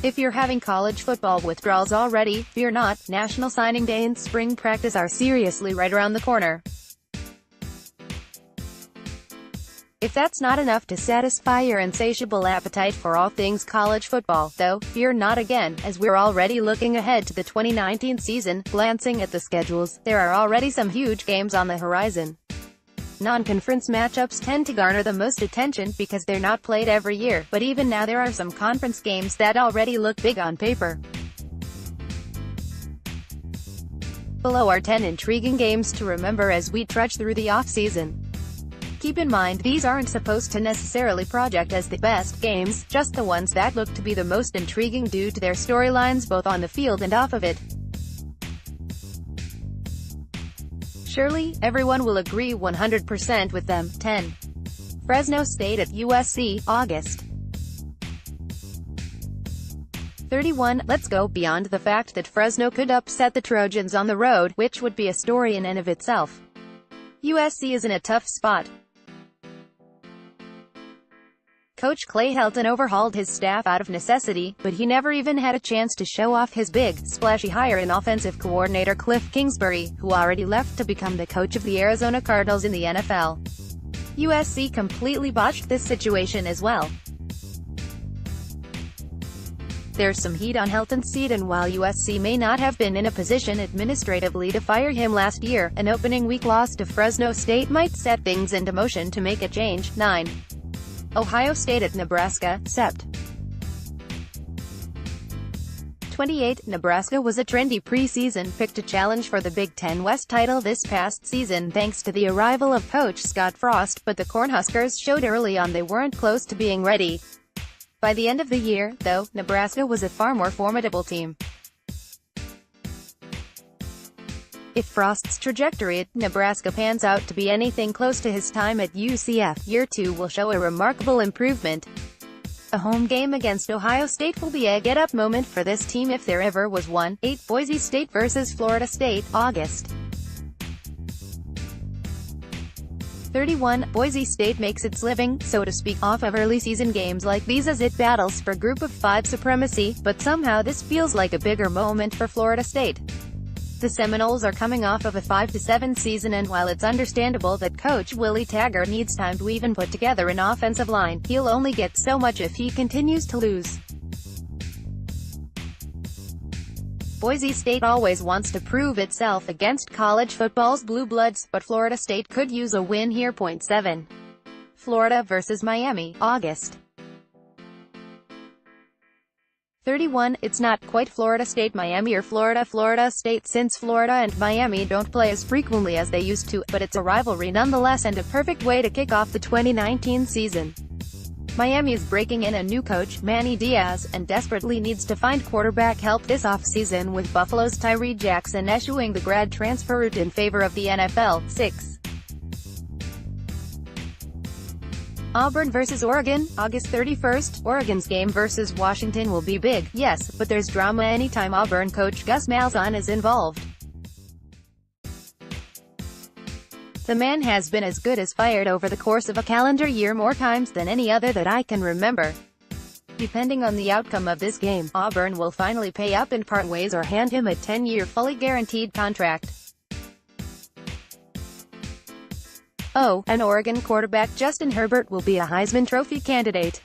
If you're having college football withdrawals already, fear not. National Signing Day and spring practice are seriously right around the corner. If that's not enough to satisfy your insatiable appetite for all things college football, though, fear not again, as we're already looking ahead to the 2019 season. Glancing at the schedules, there are already some huge games on the horizon. Non-conference matchups tend to garner the most attention because they're not played every year, but even now there are some conference games that already look big on paper. Below are 10 intriguing games to remember as we trudge through the off-season. Keep in mind, these aren't supposed to necessarily project as the best games, just the ones that look to be the most intriguing due to their storylines both on the field and off of it. Surely, everyone will agree 100% with them. 10. Fresno State at USC, August 31. Let's go beyond the fact that Fresno could upset the Trojans on the road, which would be a story in and of itself. USC is in a tough spot. Coach Clay Helton overhauled his staff out of necessity, but he never even had a chance to show off his big, splashy hire in offensive coordinator Cliff Kingsbury, who already left to become the coach of the Arizona Cardinals in the NFL. USC completely botched this situation as well. There's some heat on Helton's seat, and while USC may not have been in a position administratively to fire him last year, an opening week loss to Fresno State might set things into motion to make a change. 9. Ohio State at Nebraska, Sept. 28. Nebraska was a trendy preseason pick to challenge for the Big Ten West title this past season thanks to the arrival of coach Scott Frost, but the Cornhuskers showed early on they weren't close to being ready. By the end of the year, though, Nebraska was a far more formidable team. If Frost's trajectory at Nebraska pans out to be anything close to his time at UCF, year 2 will show a remarkable improvement. A home game against Ohio State will be a get-up moment for this team if there ever was one. 8. Boise State vs. Florida State, August 31. Boise State makes its living, so to speak, off of early season games like these as it battles for Group of 5 supremacy, but somehow this feels like a bigger moment for Florida State. The Seminoles are coming off of a 5-7 season, and while it's understandable that Coach Willie Taggart needs time to even put together an offensive line, he'll only get so much if he continues to lose. Boise State always wants to prove itself against college football's blue bloods, but Florida State could use a win here. 7. Florida vs. Miami, August 31. It's not quite Florida State-Miami or Florida State, since Florida and Miami don't play as frequently as they used to, but it's a rivalry nonetheless and a perfect way to kick off the 2019 season. Miami is breaking in a new coach, Manny Diaz, and desperately needs to find quarterback help this offseason, with Buffalo's Tyree Jackson eschewing the grad transfer route in favor of the NFL. 6. Auburn vs. Oregon, August 31st. Oregon's game versus Washington will be big, yes, but there's drama anytime Auburn coach Gus Malzahn is involved. The man has been as good as fired over the course of a calendar year more times than any other that I can remember. Depending on the outcome of this game, Auburn will finally pay up and part ways or hand him a 10-year fully guaranteed contract. Oh, and Oregon quarterback Justin Herbert will be a Heisman Trophy candidate.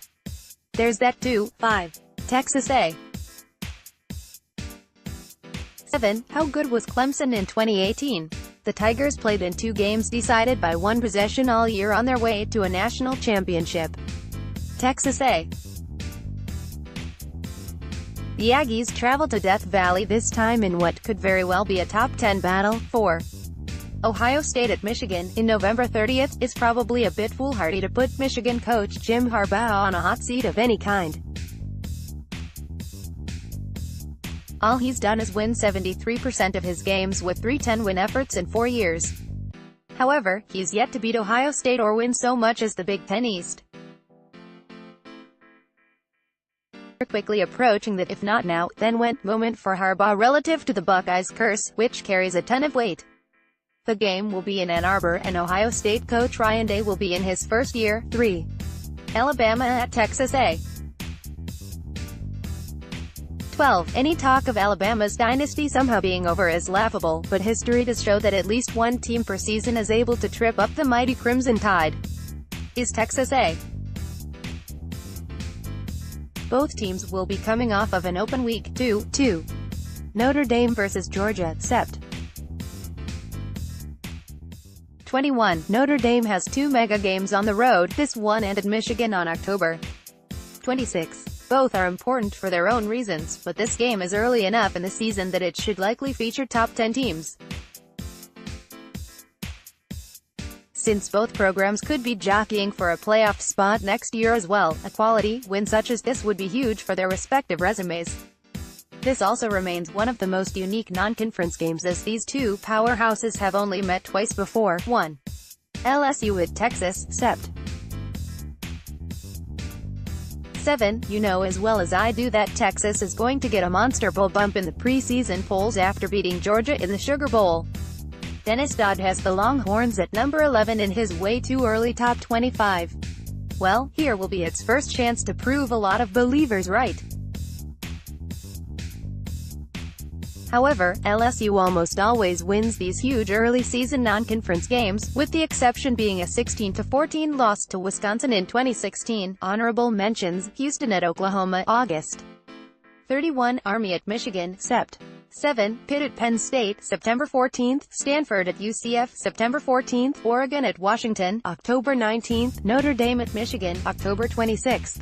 There's that too. 5. Texas A. 7. How good was Clemson in 2018? The Tigers played in 2 games decided by 1 possession all year on their way to a national championship. Texas A. The Aggies travel to Death Valley this time in what could very well be a top 10 battle. 4. Ohio State at Michigan, in November 30th, is probably a bit foolhardy to put Michigan coach Jim Harbaugh on a hot seat of any kind. All he's done is win 73% of his games with 3 10-win efforts in 4 years. However, he's yet to beat Ohio State or win so much as the Big Ten East. We're quickly approaching the if not now, then when moment for Harbaugh relative to the Buckeyes curse, which carries a ton of weight. The game will be in Ann Arbor, and Ohio State coach Ryan Day will be in his first year. 3. Alabama at Texas A. 12. Any talk of Alabama's dynasty somehow being over is laughable, but history does show that at least one team per season is able to trip up the mighty Crimson Tide. Is Texas A? Both teams will be coming off of an open week. 2. Notre Dame vs. Georgia, Sept. 21. Notre Dame has 2 mega games on the road, this one and at Michigan on October 26. Both are important for their own reasons, but this game is early enough in the season that it should likely feature top 10 teams. Since both programs could be jockeying for a playoff spot next year as well, a quality win such as this would be huge for their respective resumes. This also remains one of the most unique non-conference games, as these two powerhouses have only met twice before. 1. LSU at Texas, Sept. 7. You know as well as I do that Texas is going to get a monster bowl bump in the preseason polls after beating Georgia in the Sugar Bowl. Dennis Dodd has the Longhorns at number 11 in his way too early top 25. Well, here will be its first chance to prove a lot of believers right. However, LSU almost always wins these huge early-season non-conference games, with the exception being a 16-14 loss to Wisconsin in 2016. Honorable mentions: Houston at Oklahoma, August 31, Army at Michigan, Sept. 7, Pitt at Penn State, September 14, Stanford at UCF, September 14, Oregon at Washington, October 19, Notre Dame at Michigan, October 26.